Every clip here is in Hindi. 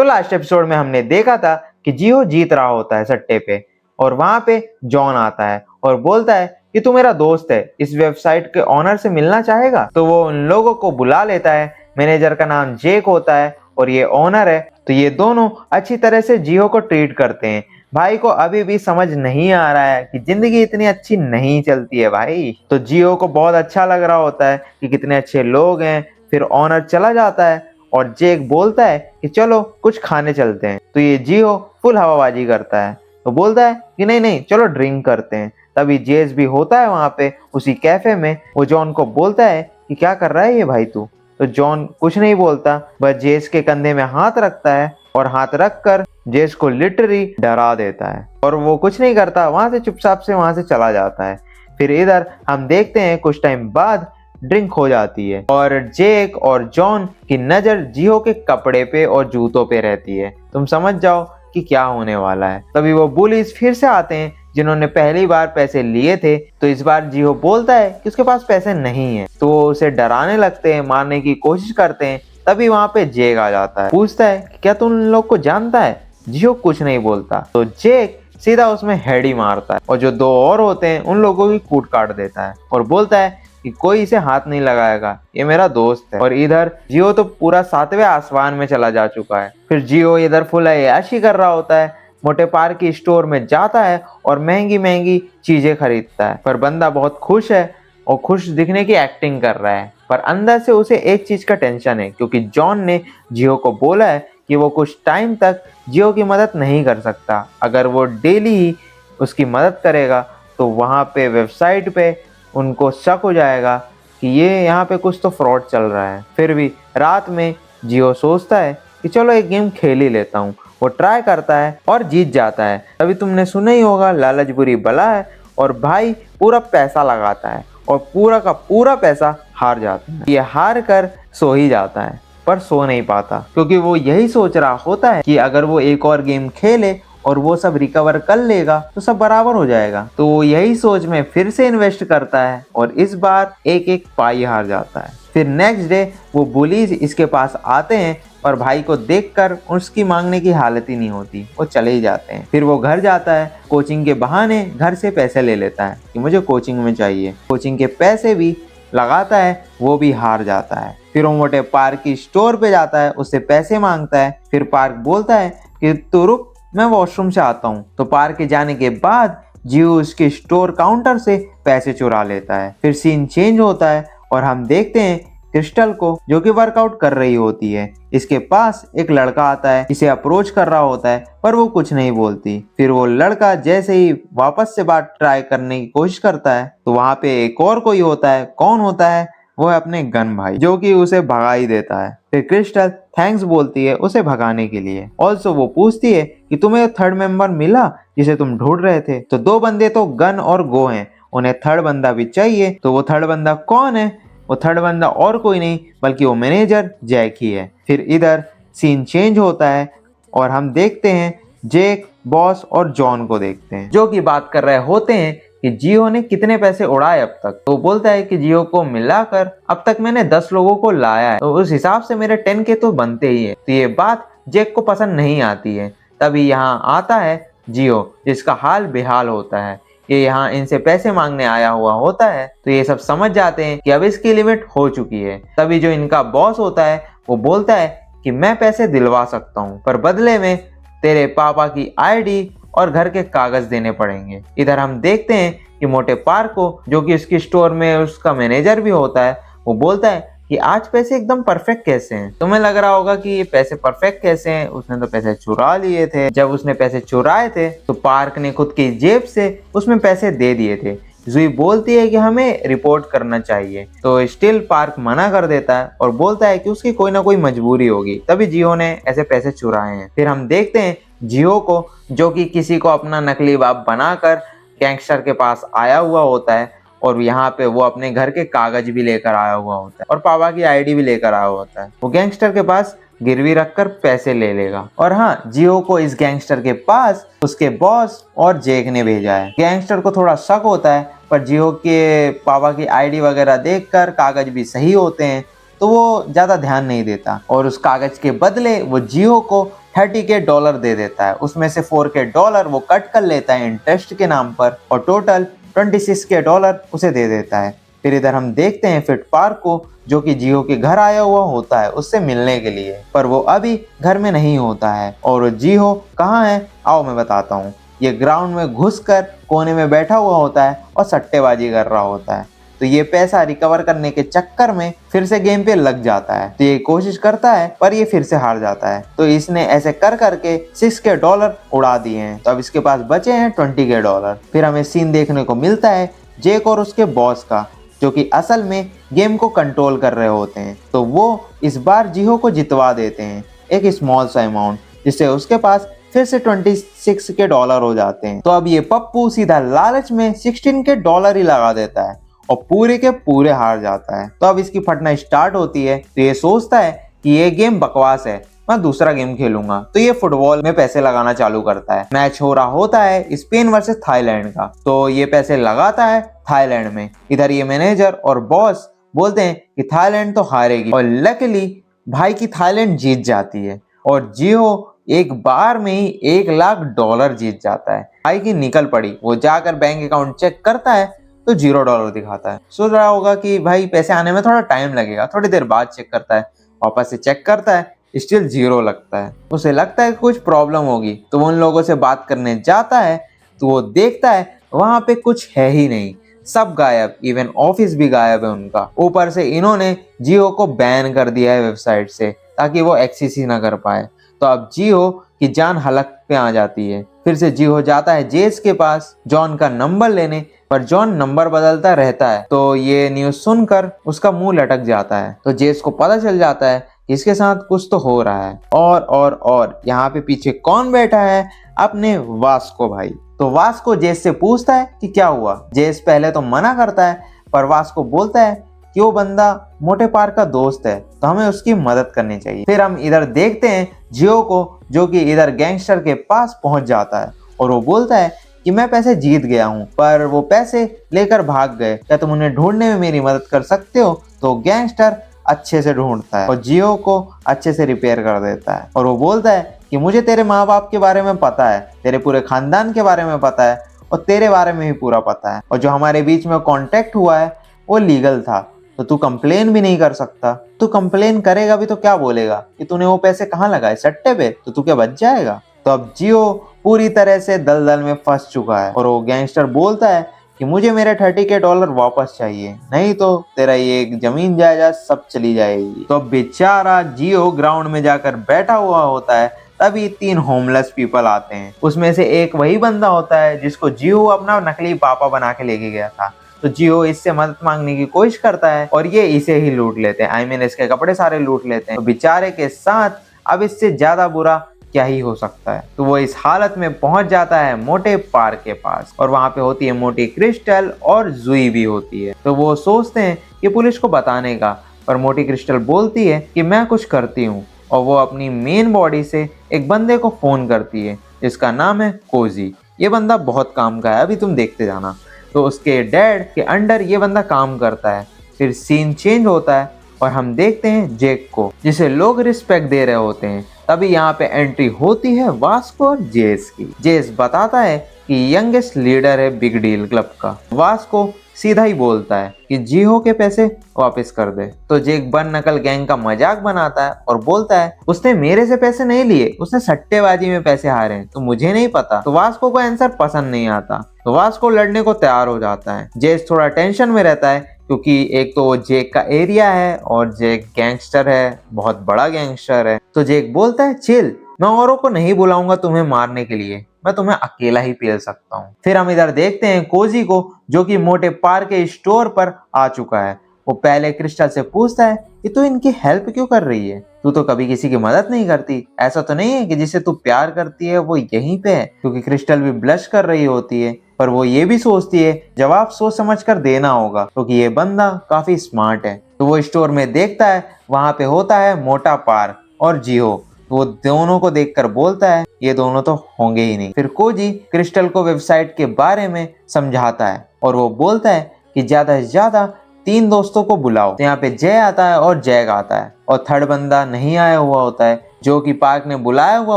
तो लास्ट एपिसोड में हमने देखा था कि जियो जीत रहा होता है सट्टे पे, और वहां पे जॉन आता है और बोलता है कि तू मेरा दोस्त है, इस वेबसाइट के ऑनर से मिलना चाहेगा। तो वो उन लोगों को बुला लेता है, मैनेजर का नाम जेक होता है और ये ओनर है। तो ये दोनों अच्छी तरह से जियो को ट्रीट करते हैं। भाई को अभी भी समझ नहीं आ रहा है कि जिंदगी इतनी अच्छी नहीं चलती है भाई। तो जियो को बहुत अच्छा लग रहा होता है कि कितने अच्छे लोग हैं। फिर ओनर चला जाता है और जेक बोलता है कि चलो कुछ खाने चलते हैं। तो ये जियो फुल हवाबाजी करता है, तो बोलता है कि नहीं नहीं चलो ड्रिंक करते हैं। तभी जेस भी होता है वहां पे उसी कैफे में। वो जॉन को बोलता है कि क्या कर रहा है ये भाई तू। तो जॉन कुछ नहीं बोलता, बस जेस के कंधे में हाथ रखता है और हाथ रख कर जेस को लिटरली डरा देता है, और वो कुछ नहीं करता, वहां से चुपचाप से वहां से चला जाता है। फिर इधर हम देखते हैं कुछ टाइम बाद ड्रिंक हो जाती है और जेक और जॉन की नजर जियो के कपड़े पे और जूतों पे रहती है। तुम समझ जाओ कि क्या होने वाला है। तभी वो बुलीज फिर से आते हैं जिन्होंने पहली बार पैसे लिए थे। तो इस बार जियो बोलता है कि उसके पास पैसे नहीं है, तो वो उसे डराने लगते हैं, मारने की कोशिश करते हैं। तभी वहां पे जेक आ जाता है, पूछता है कि क्या तुम लोग को जानता है। जियो कुछ नहीं बोलता, तो जेक सीधा उसमें हेड ही मारता है और जो दो और होते हैं उन लोगों की कूट काट देता है और बोलता है कि कोई इसे हाथ नहीं लगाएगा, ये मेरा दोस्त है। और इधर जियो तो पूरा 7वें आसमान में चला जा चुका है। फिर जियो इधर फुल अय्याशी कर रहा होता है, मोटे पार्क की स्टोर में जाता है और महंगी महंगी चीजें खरीदता है। पर बंदा बहुत खुश है और खुश दिखने की एक्टिंग कर रहा है, पर अंदर से उसे एक चीज का टेंशन है, क्योंकि जॉन ने जियो को बोला है कि वो कुछ टाइम तक जियो की मदद नहीं कर सकता। अगर वो डेली ही उसकी मदद करेगा तो वहाँ पे वेबसाइट पे उनको शक हो जाएगा कि ये यहाँ पे कुछ तो फ्रॉड चल रहा है। फिर भी रात में जियो सोचता है कि चलो एक गेम खेल ही लेता हूँ। वो ट्राई करता है और जीत जाता है। तभी तुमने सुना ही होगा लालच बुरी बला है, और भाई पूरा पैसा लगाता है और पूरा का पूरा पैसा हार जाता है। ये हार कर सो ही जाता है, पर सो नहीं पाता, क्योंकि वो यही सोच रहा होता है कि अगर वो एक और गेम खेले और वो सब रिकवर कर लेगा तो सब बराबर हो जाएगा। तो वो यही सोच में फिर से इन्वेस्ट करता है और इस बार एक एक पाई हार जाता है। फिर नेक्स्ट डे वो बुलीज इसके पास आते हैं और भाई को देखकर उसकी मांगने की हालत ही नहीं होती, वो चले ही जाते हैं। फिर वो घर जाता है, कोचिंग के बहाने घर से पैसे ले लेता है कि मुझे कोचिंग में चाहिए। कोचिंग के पैसे भी लगाता है, वो भी हार जाता है। फिर वो मोटे पार्क की स्टोर पे जाता है, उससे पैसे मांगता है। फिर पार्क बोलता है कि तू रुक, मैं वॉशरूम से आता हूँ। तो पार्क के जाने के बाद जियो उसके स्टोर काउंटर से पैसे चुरा लेता है। फिर सीन चेंज होता है और हम देखते हैं क्रिस्टल को, जो कि वर्कआउट कर रही होती है। इसके पास एक लड़का आता है, इसे अप्रोच कर रहा होता है, पर वो कुछ नहीं बोलती। फिर वो लड़का जैसे ही वापस से बात ट्राई करने की कोशिश करता है तो वहां पे एक और कोई होता है। कौन होता है? वो है अपने गन भाई, जो कि उसे भगा ही देता है। फिर क्रिस्टल थैंक्स बोलती है उसे भगाने के लिए। ऑल्सो वो पूछती है कि तुम्हें थर्ड मेंबर मिला जिसे तुम ढूंढ रहे थे। तो दो बंदे तो गन और गो हैं, उन्हें थर्ड बंदा भी चाहिए। तो वो थर्ड बंदा कौन है? वो थर्ड बंदा और कोई नहीं बल्कि वो मैनेजर जैक ही है। फिर इधर सीन चेंज होता है और हम देखते हैं जेक, बॉस और जॉन को देखते हैं, जो कि बात कर रहे होते हैं कि जियो ने कितने पैसे उड़ाए अब तक। तो बोलता है कि जियो को मिलाकर अब तक मैंने 10 लोगों को लाया है, तो उस हिसाब से मेरे 10 के तो बनते ही है। तो ये बात जेक को पसंद नहीं आती है। तभी यहाँ आता है जियो, जिसका हाल बेहाल होता है। ये यहाँ इनसे पैसे मांगने आया हुआ होता है। तो ये सब समझ जाते हैं कि अब इसकी लिमिट हो चुकी है। तभी जो इनका बॉस होता है वो बोलता है कि मैं पैसे दिलवा सकता हूँ, पर बदले में तेरे पापा की आईडी और घर के कागज देने पड़ेंगे। इधर हम देखते हैं कि मोटे पार्क को, जो कि उसकी स्टोर में उसका मैनेजर भी होता है, वो बोलता है कि आज पैसे एकदम परफेक्ट कैसे हैं। तुम्हें लग रहा होगा कि ये पैसे परफेक्ट कैसे हैं, उसने तो पैसे चुरा लिए थे। जब उसने पैसे चुराए थे तो पार्क ने खुद की जेब से उसमें पैसे दे दिए थे। जुई बोलती है कि हमें रिपोर्ट करना चाहिए, तो स्टिल पार्क मना कर देता है और बोलता है कि उसकी कोई ना कोई मजबूरी होगी, तभी जियो ने ऐसे पैसे चुराए हैं। फिर हम देखते हैं जियो को, जो कि किसी को अपना नकली बाप बनाकर गैंगस्टर के पास आया हुआ होता है, और यहाँ पे वो अपने घर के कागज भी लेकर आया हुआ होता है और पापा की आईडी भी लेकर आया होता है। वो गैंगस्टर के पास गिरवी रखकर पैसे ले लेगा। और हाँ, जियो को इस गैंगस्टर के पास उसके बॉस और जेक ने भेजा है। गैंगस्टर को थोड़ा शक होता है, पर जियो के पापा की आईडी वगैरह देखकर कागज भी सही होते हैं, तो वो ज्यादा ध्यान नहीं देता और उस कागज के बदले वो जियो को $30K दे देता है। उसमें से $4K वो कट कर लेता है इंटरेस्ट के नाम पर और टोटल $26K उसे दे देता है। फिर इधर हम देखते हैं फिट पार्क को, जो कि जियो के घर आया हुआ होता है उससे मिलने के लिए, पर वो अभी घर में नहीं होता है। और जियो कहाँ है, आओ मैं बताता हूँ। ये ग्राउंड में घुसकर कोने में बैठा हुआ होता है और सट्टेबाजी कर रहा होता है। तो ये पैसा रिकवर करने के चक्कर में फिर से गेम पे लग जाता है। तो ये कोशिश करता है पर ये फिर से हार जाता है। तो इसने ऐसे कर करके $6K उड़ा दिए हैं। तो अब इसके पास बचे हैं $20K। फिर हमें सीन देखने को मिलता है जेक और उसके बॉस का, जो कि असल में गेम को कंट्रोल कर रहे होते हैं। तो वो इस बार जियो को जितवा देते हैं एक स्मॉल सा अमाउंट, जिससे उसके पास फिर से $26K हो जाते हैं। तो अब ये पप्पू सीधा लालच में $16K ही लगा देता है और पूरे के पूरे हार जाता है। तो अब इसकी फटना स्टार्ट होती है। तो ये सोचता है कि ये गेम बकवास है, मैं दूसरा गेम खेलूंगा। तो ये फुटबॉल में पैसे लगाना चालू करता है। मैच हो रहा होता है स्पेन वर्सेस थाईलैंड का। तो ये पैसे लगाता है थाईलैंड में। इधर ये मैनेजर और बॉस बोलते हैं कि थाईलैंड तो हारेगी, और लकीली भाई की थाईलैंड जीत जाती है और जियो एक बार में ही $1 लाख जीत जाता है। भाई की निकल पड़ी। वो जाकर बैंक अकाउंट चेक करता है तो $0 दिखाता है। सोच रहा होगा कि भाई पैसे आने में थोड़ा टाइम लगेगा, थोड़ी देर बाद चेक करता है। वापस से चेक करता है, स्टिल 0 लगता है। उसे लगता है कुछ प्रॉब्लम होगी, तो वो उन लोगों से बात करने जाता है। तो वो देखता है वहां पे कुछ है ही नहीं, सब गायब, इवन ऑफिस भी गायब है उनका। ऊपर से इन्होंने जियो को बैन कर दिया है वेबसाइट से, ताकि वो एक्सेस ही ना कर पाए। तो अब जियो की जान हलक पे आ जाती है। फिर से जियो जाता है जेस के पास जॉन का नंबर लेने, पर जॉन नंबर बदलता रहता है। तो ये न्यूज सुनकर उसका मुंह लटक जाता है। तो जेस को पता चल जाता है कि इसके साथ कुछ तो हो रहा है। और यहाँ पे पीछे कौन बैठा है, अपने वास्को भाई। तो वास्को जेस से पूछता है कि क्या हुआ। जेस पहले तो मना करता है, पर वास्को बोलता है कि वो बंदा मोटे पार का दोस्त है, तो हमें उसकी मदद करनी चाहिए। फिर हम इधर देखते हैं जियो को, जो कि इधर गैंगस्टर के पास पहुंच जाता है और वो बोलता है कि मैं पैसे जीत गया हूं, पर वो पैसे लेकर भाग गए, क्या तुम उन्हें ढूंढने में मेरी मदद कर सकते हो। तो गैंगस्टर अच्छे से ढूंढता है और जियो को अच्छे से रिपेयर कर देता है। और वो बोलता है कि मुझे तेरे माँ बाप के बारे में पता है, तेरे पूरे खानदान के बारे में पता है और तेरे बारे में भी पूरा पता है, और जो हमारे बीच में कॉन्टेक्ट हुआ है वो लीगल था, तो तू कंप्लेन भी नहीं कर सकता। तू कंप्लेन करेगा भी तो क्या बोलेगा कि तूने वो पैसे कहाँ लगाए, सट्टे पे, तो तू क्या बच जाएगा। तो अब जियो पूरी तरह से दलदल में फंस चुका है और वो गैंगस्टर बोलता है कि मुझे मेरे $30K वापस चाहिए, नहीं तो तेरा ये जमीन जायदाद सब चली जाएगी। तो बेचारा जियो ग्राउंड में जाकर बैठा हुआ होता है। तभी 3 होमलेस पीपल आते हैं। उसमें से एक वही बंदा होता है जिसको जियो अपना नकली पापा बना के लेके गया था। तो जियो इससे मदद मांगने की कोशिश करता है और ये इसे ही लूट लेते हैं। इसके कपड़े सारे लूट लेते हैं। तो बेचारे के साथ अब इससे ज्यादा बुरा क्या ही हो सकता है। तो वो इस हालत में पहुंच जाता है मोटे पार के पास, और वहां पे होती है मोटी क्रिस्टल और जुई भी होती है। तो वो सोचते हैं कि पुलिस को बताने का, पर मोटी क्रिस्टल बोलती है कि मैं कुछ करती हूँ, और वो अपनी मेन बॉडी से एक बंदे को फोन करती है जिसका नाम है कोजी। ये बंदा बहुत काम का है, अभी तुम देखते जाना। तो उसके डैड के अंडर ये बंदा काम करता है। फिर सीन चेंज होता है और हम देखते हैं जेक को, जिसे लोग रिस्पेक्ट दे रहे होते हैं। तभी यहाँ पे एंट्री होती है वास्को और जेस की। जेस बताता है कि यंगेस्ट लीडर है बिग डील क्लब का। वास्को सीधा ही बोलता है कि जियो के पैसे वापस कर दे। तो जेक बन नकल गैंग का मजाक बनाता है और बोलता है उसने मेरे से पैसे नहीं लिए, उसने सट्टेबाजी में पैसे हारे हैं, तो मुझे नहीं पता। तो वास्को को आंसर पसंद नहीं आता, तो वास्को लड़ने को तैयार हो जाता है। जेस थोड़ा टेंशन में रहता है, क्योंकि एक तो जेक का एरिया है और जेक गैंगस्टर है, बहुत बड़ा गैंगस्टर है। तो जेक बोलता है चिल, मैं औरों को नहीं बुलाऊंगा तुम्हें मारने के लिए, मैं तुम्हें अकेला ही पेल सकता हूँ। फिर हम इधर देखते हैं कोजी को, जो कि मोटे पार के स्टोर पर आ चुका है। वो पहले क्रिस्टल से पूछता है कि तू इनकी हेल्प क्यों कर रही है, तू तो कभी किसी की मदद नहीं करती, ऐसा तो नहीं है कि जिसे तू प्यार करती है वो यहीं पे है। क्योंकि क्रिस्टल भी ब्लश कर रही होती है, पर वो ये भी सोचती है जवाब सोच समझ कर देना होगा, क्योंकि ये बंदा काफी स्मार्ट है। तो वो स्टोर में देखता है, वहां पे होता है मोटा पार और जियो। तो वो दोनों को देखकर बोलता है ये दोनों तो होंगे ही नहीं। फिर कोजी क्रिस्टल को वेबसाइट के बारे में समझाता है और वो बोलता है कि ज्यादा से ज्यादा 3 दोस्तों को बुलाओ। तो यहाँ पे जय आता है और जैक आता है, और थर्ड बंदा नहीं आया हुआ होता है जो कि पार्क ने बुलाया हुआ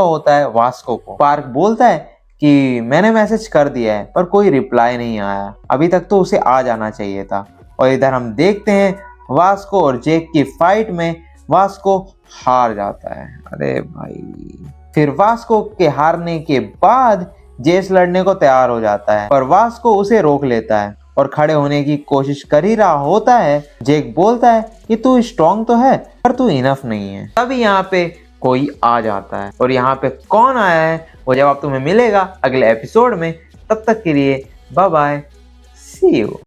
होता है वास्को को। पार्क बोलता है कि मैंने मैसेज कर दिया है पर कोई रिप्लाई नहीं आया, अभी तक तो उसे आ जाना चाहिए था। और इधर हम देखते हैं वास्को और जेक की फाइट में वास्को हार जाता है। अरे भाई, फिर वास्को के हारने के बाद जेस लड़ने को तैयार हो जाता है पर वास्को उसे रोक लेता है और खड़े होने की कोशिश कर ही रहा होता है। जेक बोलता है कि तू स्ट्रांग तो है पर तू इनफ नहीं है। तभी यहाँ पे कोई आ जाता है और यहाँ पे कौन आया है वो जवाब तुम्हें मिलेगा अगले एपिसोड में। तब तक के लिए बाय बाय, सी यू।